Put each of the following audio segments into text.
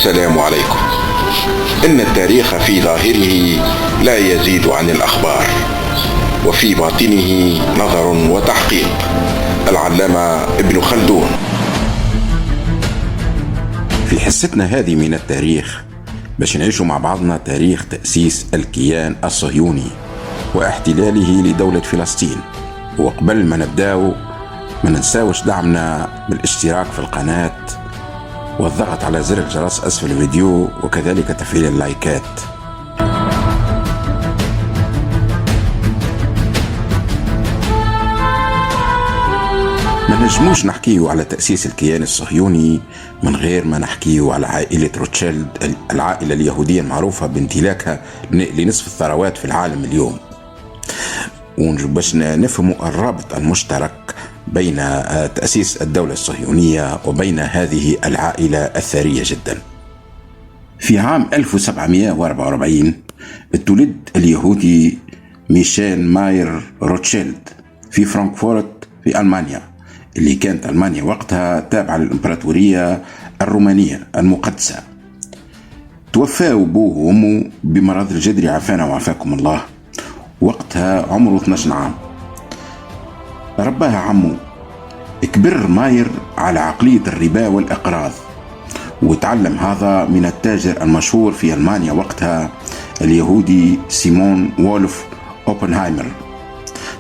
السلام عليكم. إن التاريخ في ظاهره لا يزيد عن الأخبار، وفي باطنه نظر وتحقيق. العلامة ابن خلدون. في حصتنا هذه من التاريخ باش نعيشوا مع بعضنا تاريخ تأسيس الكيان الصهيوني واحتلاله لدولة فلسطين. وقبل ما نبداو ما ننساوش دعمنا بالاشتراك في القناة والضغط على زر الجرس أسفل الفيديو، وكذلك تفعيل اللايكات. ما نجموش نحكيه على تأسيس الكيان الصهيوني من غير ما نحكيه على عائلة روتشيلد، العائلة اليهودية المعروفة بامتلاكها لنصف الثروات في العالم اليوم. باش نفهموا الرابط المشترك بين تأسيس الدولة الصهيونية وبين هذه العائلة الثرية جدا. في عام 1744 اتولد اليهودي ميشيل ماير روتشيلد في فرانكفورت في ألمانيا، اللي كانت ألمانيا وقتها تابعة للإمبراطورية الرومانية المقدسة. توفى أبوه وأمه بمرض الجدري، عافانا وعافاكم الله، وقتها عمره 12 عام. رباها عمه. كبر ماير على عقلية الربا والإقراض، وتعلم هذا من التاجر المشهور في ألمانيا وقتها اليهودي سيمون وولف أوبنهايمر،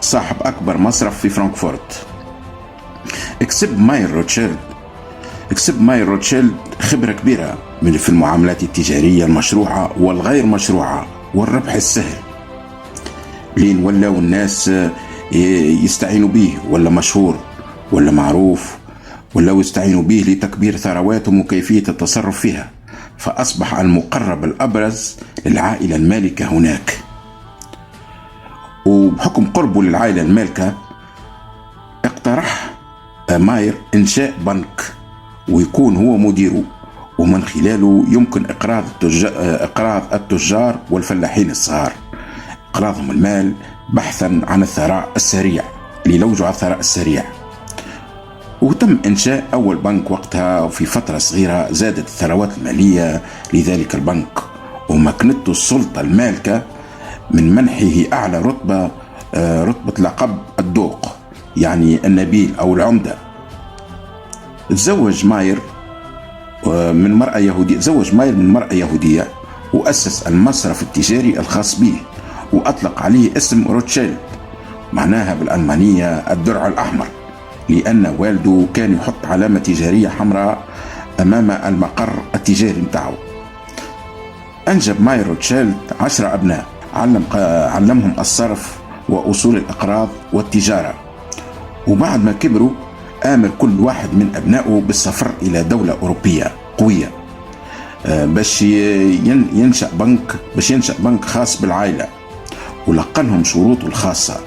صاحب أكبر مصرف في فرانكفورت. اكسب ماير روتشيلد خبرة كبيرة في المعاملات التجارية المشروعة والغير مشروعة والربح السهل، لين ولاو الناس يستعينوا به، ولا مشهور ولا معروف، ولا يستعينوا به لتكبير ثرواتهم وكيفية التصرف فيها، فأصبح المقرب الأبرز للعائلة المالكة هناك. وبحكم قربه للعائلة المالكة اقترح ماير إنشاء بنك ويكون هو مديره، ومن خلاله يمكن إقراض التجار والفلاحين الصغار، إقراضهم المال بحثا عن الثراء السريع، ليلوجوا على الثراء السريع. وتم إنشاء أول بنك وقتها، وفي فترة صغيرة زادت الثروات المالية لذلك البنك، ومكنته السلطة المالكة من منحه أعلى رتبة لقب الدوق، يعني النبيل أو العمدة. تزوج ماير من مرأة يهودية وأسس المصرف التجاري الخاص به، وأطلق عليه اسم روتشيلد، معناها بالألمانية الدرع الأحمر، لأن والده كان يحط علامة تجارية حمراء أمام المقر التجاري متاعه. أنجب ماير روتشيلد 10 أبناء، علمهم الصرف وأصول الإقراض والتجارة. وبعد ما كبروا آمر كل واحد من أبنائه بالسفر إلى دولة أوروبية قوية باش ينشأ بنك خاص بالعائلة، ولقنهم شروطه الخاصة،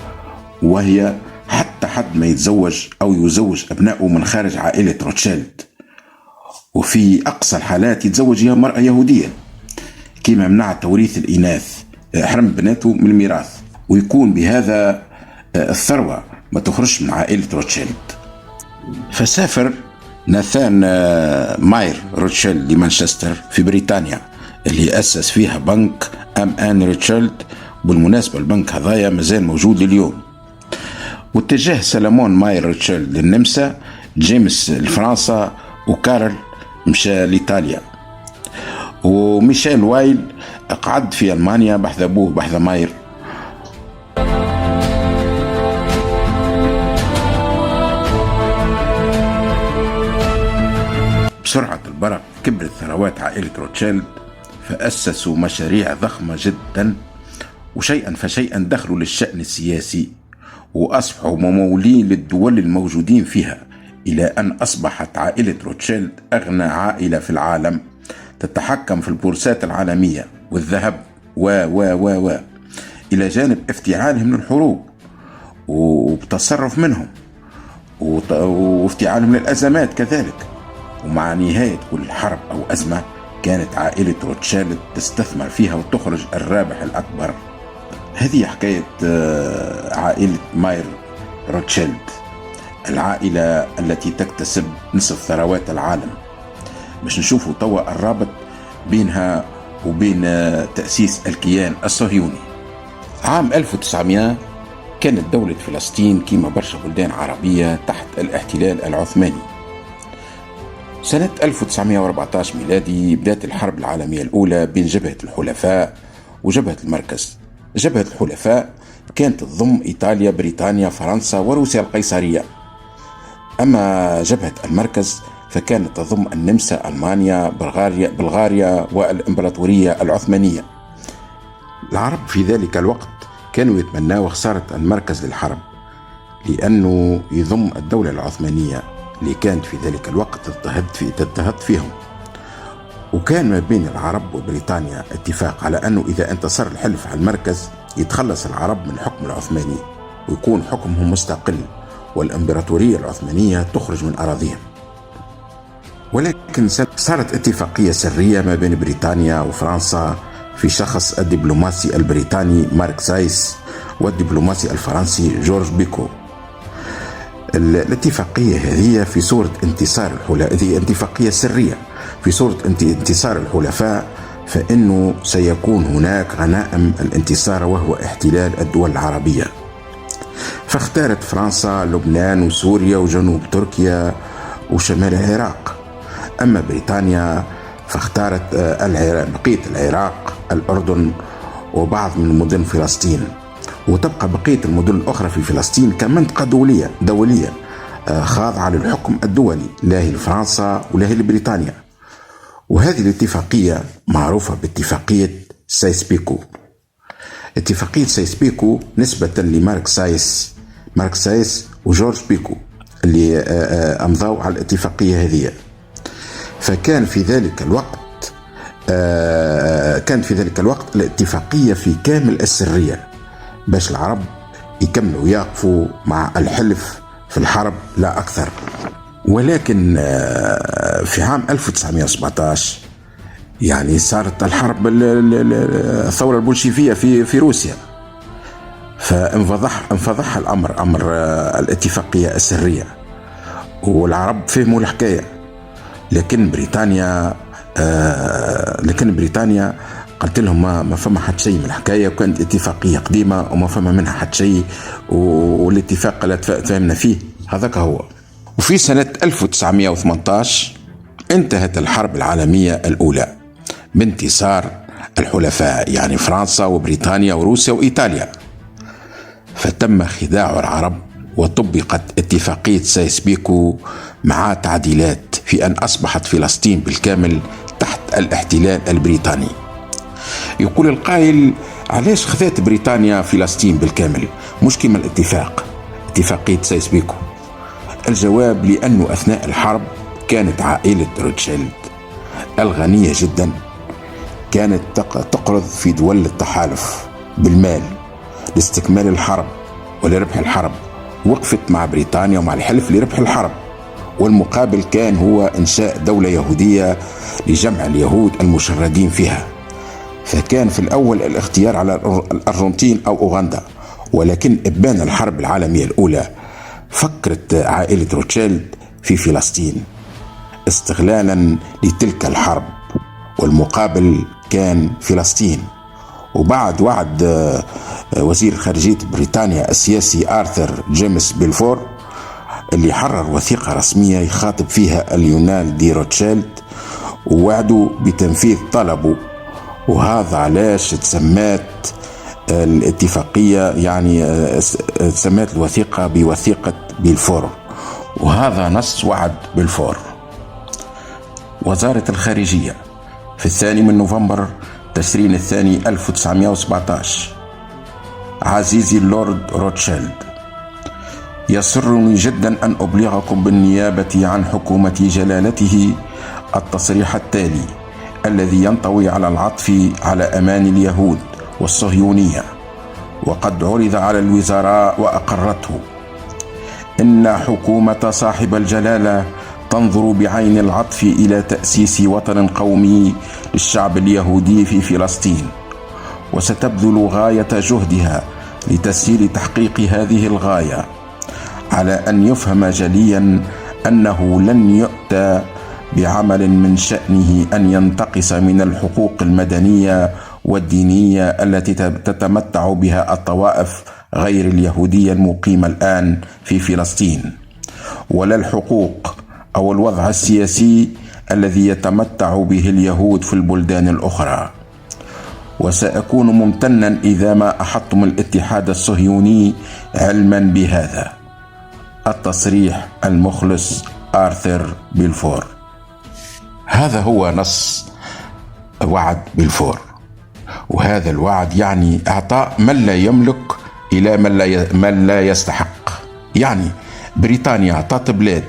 وهي حتى حد ما يتزوج أو يزوج أبنائه من خارج عائلة روتشيلد، وفي أقصى الحالات يتزوج مرأة يهودية، كما منع توريث الإناث، حرم بناته من الميراث، ويكون بهذا الثروة ما تخرج من عائلة روتشيلد. فسافر ناثان ماير روتشيلد لمانشستر في بريطانيا، اللي أسس فيها بنك أم روتشيلد. بالمناسبة البنك هذايا مازال موجود لليوم. واتجه سلمون ماير روتشيلد للنمسا، جيمس لفرنسا، وكارل مشى لإيطاليا. وميشيل وايل قعد في ألمانيا بحث أبوه بحث ماير. بسرعة البرق كبرت ثروات عائلة روتشيلد، فأسسوا مشاريع ضخمة جدا، وشيئا فشيئا دخلوا للشأن السياسي، وأصبحوا ممولين للدول الموجودين فيها، إلى أن أصبحت عائلة روتشيلد أغنى عائلة في العالم، تتحكم في البورصات العالمية والذهب و إلى جانب افتعالهم للحروب وبتصرف منهم وافتعالهم للأزمات كذلك. ومع نهاية كل حرب أو أزمة كانت عائلة روتشيلد تستثمر فيها وتخرج الرابح الأكبر. هذه حكاية عائلة ماير روتشيلد، العائلة التي تكتسب نصف ثروات العالم. باش نشوفوا توا الرابط بينها وبين تأسيس الكيان الصهيوني. عام 1900 كانت دولة فلسطين كما برشا بلدان عربية تحت الاحتلال العثماني. سنة 1914 ميلادي بدأت الحرب العالمية الأولى بين جبهة الحلفاء وجبهة المركز. جبهة الحلفاء كانت تضم إيطاليا، بريطانيا، فرنسا وروسيا القيصرية. أما جبهة المركز فكانت تضم النمسا، ألمانيا، بلغاريا والإمبراطورية العثمانية. العرب في ذلك الوقت كانوا يتمنوا خسارة المركز للحرب، لأنه يضم الدولة العثمانية اللي كانت في ذلك الوقت تضطهد فيهم. وكان ما بين العرب وبريطانيا اتفاق على أنه إذا انتصر الحلف على المركز يتخلص العرب من الحكم العثماني ويكون حكمهم مستقل، والإمبراطورية العثمانية تخرج من أراضيهم. ولكن صارت اتفاقية سرية ما بين بريطانيا وفرنسا في شخص الدبلوماسي البريطاني مارك سايس والدبلوماسي الفرنسي جورج بيكو. الاتفاقية هذه في صورة انتصار الحلفاء، هذه اتفاقية سرية في صورة انتصار الحلفاء، فإنه سيكون هناك غنائم الانتصار وهو احتلال الدول العربية. فاختارت فرنسا لبنان وسوريا وجنوب تركيا وشمال العراق. أما بريطانيا فاختارت بقية العراق، الأردن وبعض من مدن فلسطين، وتبقى بقية المدن الأخرى في فلسطين كمنطقة دولية خاضعة للحكم الدولي، لا هي لفرنسا ولا هي لبريطانيا. وهذه الاتفاقية معروفة باتفاقية سايس-بيكو. اتفاقية سايس-بيكو نسبة لمارك سايس وجورج بيكو اللي أمضوا على الاتفاقية هذه. فكان في ذلك الوقت الاتفاقية في كامل السرية باش العرب يكملوا يقفوا مع الحلف في الحرب لا أكثر. ولكن في عام 1917 يعني صارت الحرب، الثورة البولشيفية في روسيا، فانفضح الأمر، أمر الاتفاقية السرية، والعرب فهموا الحكاية. لكن بريطانيا قلت لهم ما فما حد شيء من الحكاية، وكانت اتفاقية قديمة وما فما منها حد شيء، والاتفاق اللي تفهمنا فيه هذاك هو. وفي سنة 1918 انتهت الحرب العالمية الأولى بانتصار الحلفاء، يعني فرنسا وبريطانيا وروسيا وإيطاليا. فتم خداع العرب وطبقت اتفاقية سايس-بيكو مع تعديلات في أن أصبحت فلسطين بالكامل تحت الاحتلال البريطاني. يقول القائل: علاش خذت بريطانيا فلسطين بالكامل مش كما اتفاقية سايس-بيكو؟ الجواب: لأنه أثناء الحرب كانت عائلة روتشيلد الغنية جدا كانت تقرض في دول التحالف بالمال لاستكمال الحرب ولربح الحرب، وقفت مع بريطانيا ومع الحلف لربح الحرب، والمقابل كان هو إنشاء دولة يهودية لجمع اليهود المشردين فيها. فكان في الأول الاختيار على الأرجنتين أو أوغندا، ولكن إبان الحرب العالمية الأولى فكرت عائلة روتشيلد في فلسطين استغلالا لتلك الحرب، والمقابل كان فلسطين. وبعد وعد وزير خارجية بريطانيا السياسي آرثر جيمس بيلفور اللي حرر وثيقة رسمية يخاطب فيها اليونال دي روتشيلد ووعدوا بتنفيذ طلبه. وهذا علاش تسمات الاتفاقية، يعني تسمات الوثيقة بوثيقة بيلفور، وهذا نص وعد بيلفور. وزارة الخارجية في 2 نوفمبر تشرين الثاني 1917: عزيزي اللورد روتشيلد، يسرني جدا أن أبلغكم بالنيابة عن حكومة جلالته التصريح التالي الذي ينطوي على العطف على أمان اليهود والصهيونية، وقد عرض على الوزراء وأقرته. إن حكومة صاحب الجلالة تنظر بعين العطف إلى تأسيس وطن قومي للشعب اليهودي في فلسطين، وستبذل غاية جهدها لتسهيل تحقيق هذه الغاية، على أن يفهم جليا أنه لن يؤتى بعمل من شأنه أن ينتقص من الحقوق المدنية والدينية التي تتمتع بها الطوائف غير اليهودية المقيمة الآن في فلسطين، ولا الحقوق أو الوضع السياسي الذي يتمتع به اليهود في البلدان الأخرى. وسأكون ممتنا إذا ما أحطم الاتحاد الصهيوني علما بهذا. التصريح المخلص آرثر بلفور. هذا هو نص وعد بلفور، وهذا الوعد يعني إعطاء من لا يملك إلى من لا يستحق. يعني بريطانيا أعطت بلاد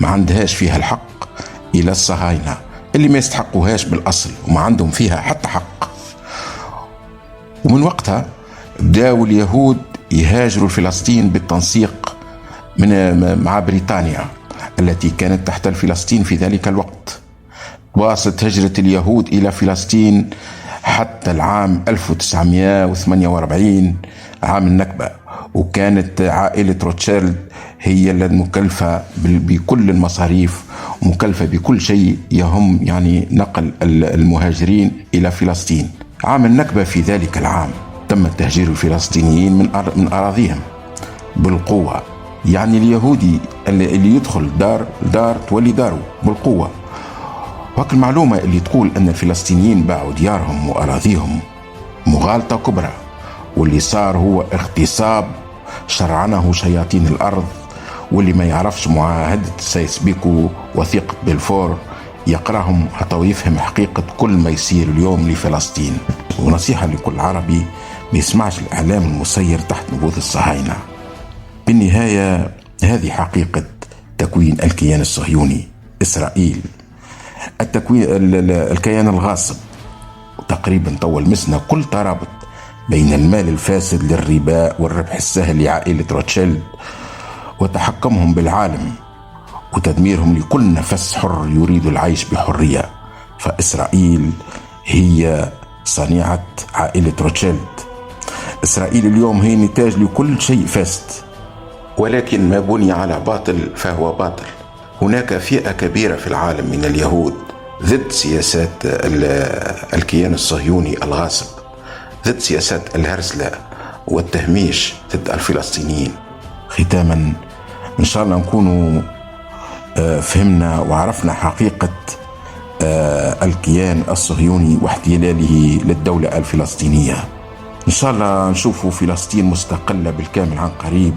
ما عندهاش فيها الحق إلى الصهاينة اللي ما يستحقوهاش بالأصل وما عندهم فيها حتى حق. ومن وقتها بداوا اليهود يهاجروا فلسطين بالتنسيق مع بريطانيا التي كانت تحتل فلسطين في ذلك الوقت. واصلت هجرة اليهود إلى فلسطين حتى العام 1948 عام النكبة، وكانت عائلة روتشيلد هي المكلفة بكل المصاريف ومكلفة بكل شيء يهم يعني نقل المهاجرين إلى فلسطين. عام النكبة في ذلك العام تم تهجير الفلسطينيين من أراضيهم بالقوة. يعني اليهودي اللي يدخل دار تولي داره بالقوة. وهك المعلومة اللي تقول أن الفلسطينيين باعوا ديارهم وأراضيهم مغالطة كبرى، واللي صار هو اغتصاب شرعنه شياطين الأرض. واللي ما يعرفش معاهدة سايس بيكو وثيقة بلفور يقرأهم حتى ويفهم حقيقة كل ما يصير اليوم لفلسطين. ونصيحة لكل عربي ما يسمعش الإعلام المسير تحت نبوذ الصهاينة. بالنهاية هذه حقيقة تكوين الكيان الصهيوني إسرائيل، الكيان الغاصب. وتقريبا طول مسنا كل ترابط بين المال الفاسد للربا والربح السهل لعائلة روتشيلد وتحكمهم بالعالم وتدميرهم لكل نفس حر يريد العيش بحرية. فإسرائيل هي صنيعة عائلة روتشيلد. إسرائيل اليوم هي نتاج لكل شيء فاسد، ولكن ما بني على باطل فهو باطل. هناك فئة كبيرة في العالم من اليهود ضد سياسات الكيان الصهيوني الغاصب، ضد سياسات الهرسلة والتهميش ضد الفلسطينيين. ختاما إن شاء الله نكونوا فهمنا وعرفنا حقيقة الكيان الصهيوني واحتلاله للدولة الفلسطينية. إن شاء الله نشوفوا فلسطين مستقلة بالكامل عن قريب،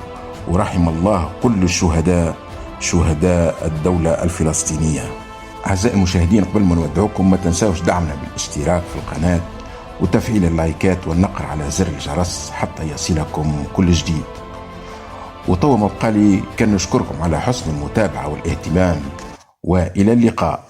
ورحم الله كل الشهداء شهداء الدولة الفلسطينية. أعزائي المشاهدين، قبل ما نودعوكم ما تنساوش دعمنا بالاشتراك في القناة وتفعيل اللايكات والنقر على زر الجرس حتى يصلكم كل جديد. وطوى ما بقالي كان نشكركم على حسن المتابعة والاهتمام، وإلى اللقاء.